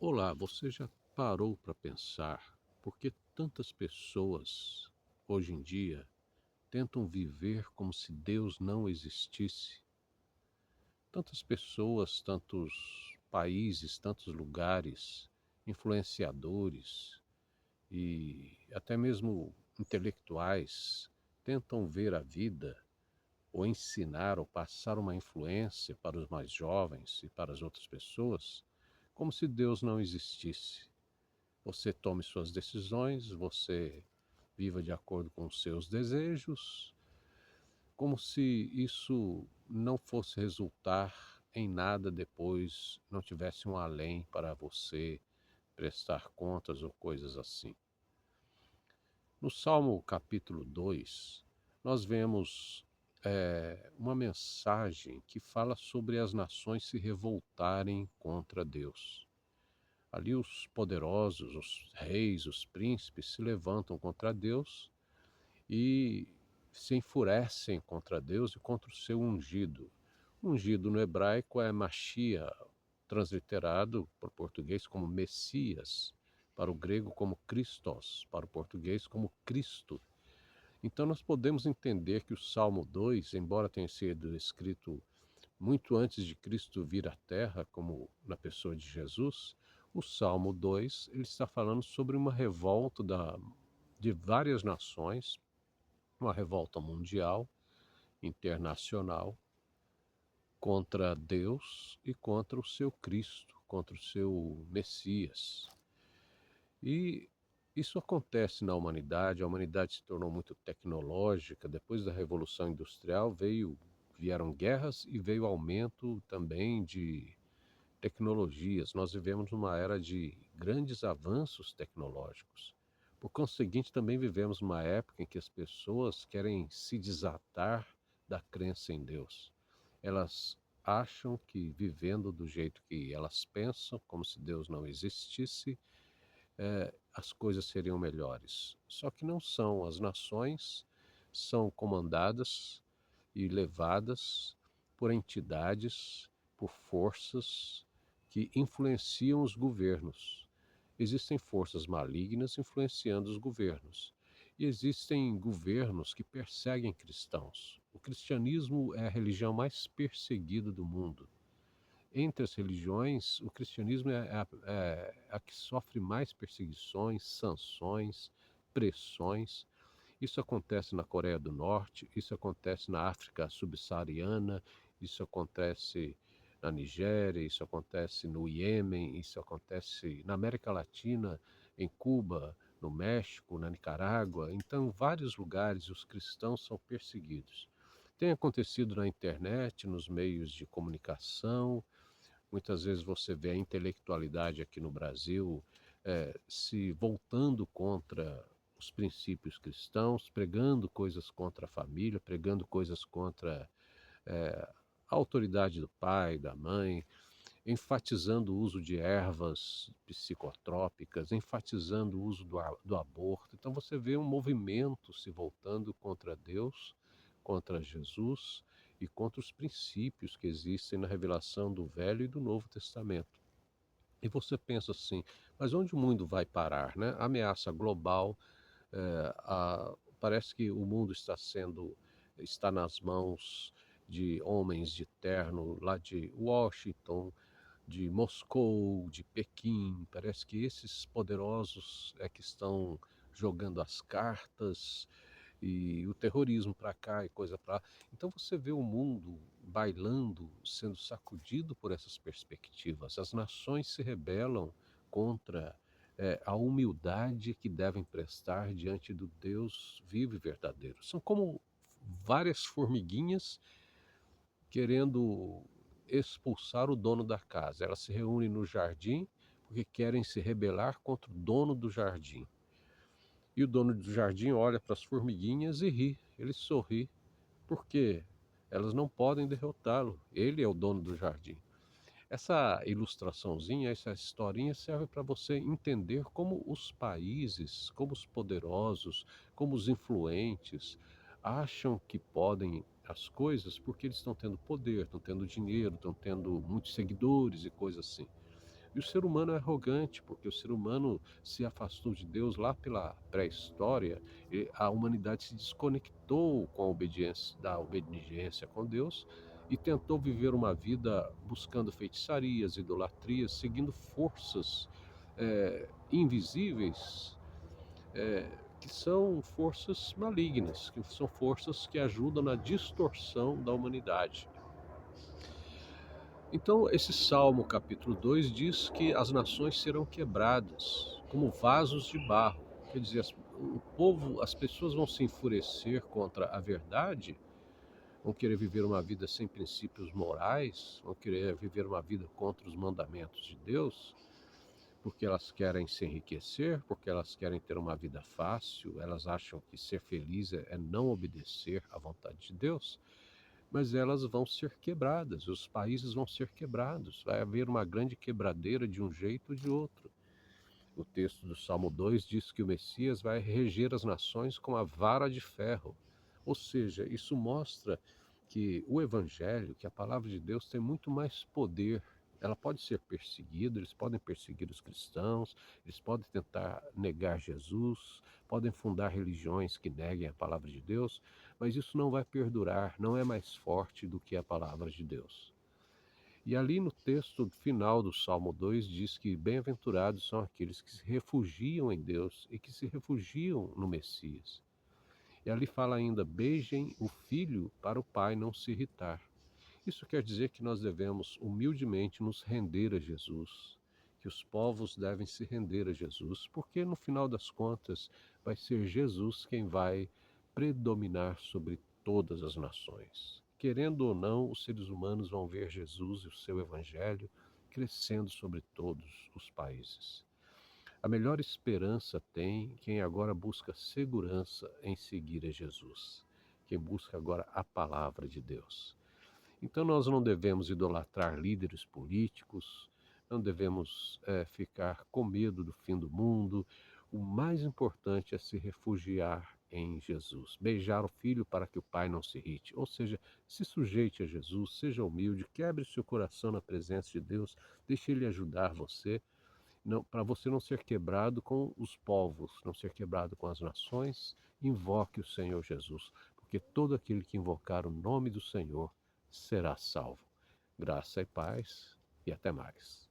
Olá, você já parou para pensar por que tantas pessoas hoje em dia tentam viver como se Deus não existisse? Tantas pessoas, tantos países, tantos lugares, influenciadores e até mesmo intelectuais tentam ver a vida ou ensinar ou passar uma influência para os mais jovens e para as outras pessoas como se Deus não existisse. Você tome suas decisões, você viva de acordo com os seus desejos, como se isso não fosse resultar em nada depois, não tivesse um além para você prestar contas ou coisas assim. No Salmo capítulo 2, nós vemos uma mensagem que fala sobre as nações se revoltarem contra Deus. Ali os poderosos, os reis, os príncipes se levantam contra Deus e se enfurecem contra Deus e contra o seu ungido. Ungido no hebraico é Machia, transliterado para o português como Messias, para o grego como Christos, para o português como Cristo. Então nós podemos entender que o Salmo 2, embora tenha sido escrito muito antes de Cristo vir à Terra, como na pessoa de Jesus, o Salmo 2 ele está falando sobre uma revolta de várias nações, uma revolta mundial, internacional, contra Deus e contra o seu Cristo, contra o seu Messias. E isso acontece na humanidade, a humanidade se tornou muito tecnológica, depois da Revolução Industrial vieram guerras e veio aumento também de tecnologias. Nós vivemos numa era de grandes avanços tecnológicos. Por conseguinte, também vivemos uma época em que as pessoas querem se desatar da crença em Deus. Elas acham que vivendo do jeito que elas pensam, como se Deus não existisse, as coisas seriam melhores. Só que não são. As nações são comandadas e levadas por entidades, por forças que influenciam os governos. Existem forças malignas influenciando os governos. E existem governos que perseguem cristãos. O cristianismo é a religião mais perseguida do mundo. Entre as religiões, o cristianismo é a que sofre mais perseguições, sanções, pressões. Isso acontece na Coreia do Norte, isso acontece na África subsaariana, isso acontece na Nigéria, isso acontece no Iêmen, isso acontece na América Latina, em Cuba, no México, na Nicarágua. Então, em vários lugares os cristãos são perseguidos. Tem acontecido na internet, nos meios de comunicação. Muitas vezes você vê a intelectualidade aqui no Brasil se voltando contra os princípios cristãos, pregando coisas contra a família, pregando coisas contra a autoridade do pai, da mãe, enfatizando o uso de ervas psicotrópicas, enfatizando o uso do aborto. Então você vê um movimento se voltando contra Deus, contra Jesus e contra os princípios que existem na revelação do Velho e do Novo Testamento. E você pensa assim, mas onde o mundo vai parar, né? A ameaça global, parece que o mundo está nas mãos de homens de terno lá de Washington, de Moscou, de Pequim. Parece que esses poderosos é que estão jogando as cartas e o terrorismo para cá e coisa para lá. Então você vê o mundo bailando, sendo sacudido por essas perspectivas. As nações se rebelam contra a humildade que devem prestar diante do Deus vivo e verdadeiro. São como várias formiguinhas querendo expulsar o dono da casa. Elas se reúnem no jardim porque querem se rebelar contra o dono do jardim. E o dono do jardim olha para as formiguinhas e ri. Ele sorri porque elas não podem derrotá-lo. Ele é o dono do jardim. Essa ilustraçãozinha, essa historinha serve para você entender como os países, como os poderosos, como os influentes acham que podem as coisas porque eles estão tendo poder, estão tendo dinheiro, estão tendo muitos seguidores e coisas assim. E o ser humano é arrogante, porque o ser humano se afastou de Deus lá pela pré-história, e a humanidade se desconectou com a obediência, da obediência com Deus e tentou viver uma vida buscando feitiçarias, idolatrias, seguindo forças invisíveis, que são forças malignas, que são forças que ajudam na distorção da humanidade. Então, esse Salmo capítulo 2 diz que as nações serão quebradas como vasos de barro. Quer dizer, o povo, as pessoas vão se enfurecer contra a verdade, vão querer viver uma vida sem princípios morais, vão querer viver uma vida contra os mandamentos de Deus, porque elas querem se enriquecer, porque elas querem ter uma vida fácil, elas acham que ser feliz é não obedecer à vontade de Deus, mas elas vão ser quebradas, os países vão ser quebrados, vai haver uma grande quebradeira de um jeito ou de outro. O texto do Salmo 2 diz que o Messias vai reger as nações com a vara de ferro, ou seja, isso mostra que o Evangelho, que a palavra de Deus tem muito mais poder. Ela pode ser perseguida, eles podem perseguir os cristãos, eles podem tentar negar Jesus, podem fundar religiões que neguem a palavra de Deus, mas isso não vai perdurar, não é mais forte do que a palavra de Deus. E ali no texto final do Salmo 2 diz que bem-aventurados são aqueles que se refugiam em Deus e que se refugiam no Messias. E ali fala ainda: beijem o filho para o pai não se irritar. Isso quer dizer que nós devemos humildemente nos render a Jesus, que os povos devem se render a Jesus, porque no final das contas vai ser Jesus quem vai predominar sobre todas as nações. Querendo ou não, os seres humanos vão ver Jesus e o seu evangelho crescendo sobre todos os países. A melhor esperança tem quem agora busca segurança em seguir a Jesus, quem busca agora a palavra de Deus. Então nós não devemos idolatrar líderes políticos, não devemos ficar com medo do fim do mundo. O mais importante é se refugiar em Jesus, beijar o filho para que o pai não se irrite. Ou seja, se sujeite a Jesus, seja humilde, quebre seu coração na presença de Deus, deixe Ele ajudar você, para você não ser quebrado com os povos, não ser quebrado com as nações. Invoque o Senhor Jesus, porque todo aquele que invocar o nome do Senhor será salvo. Graça e paz, e até mais.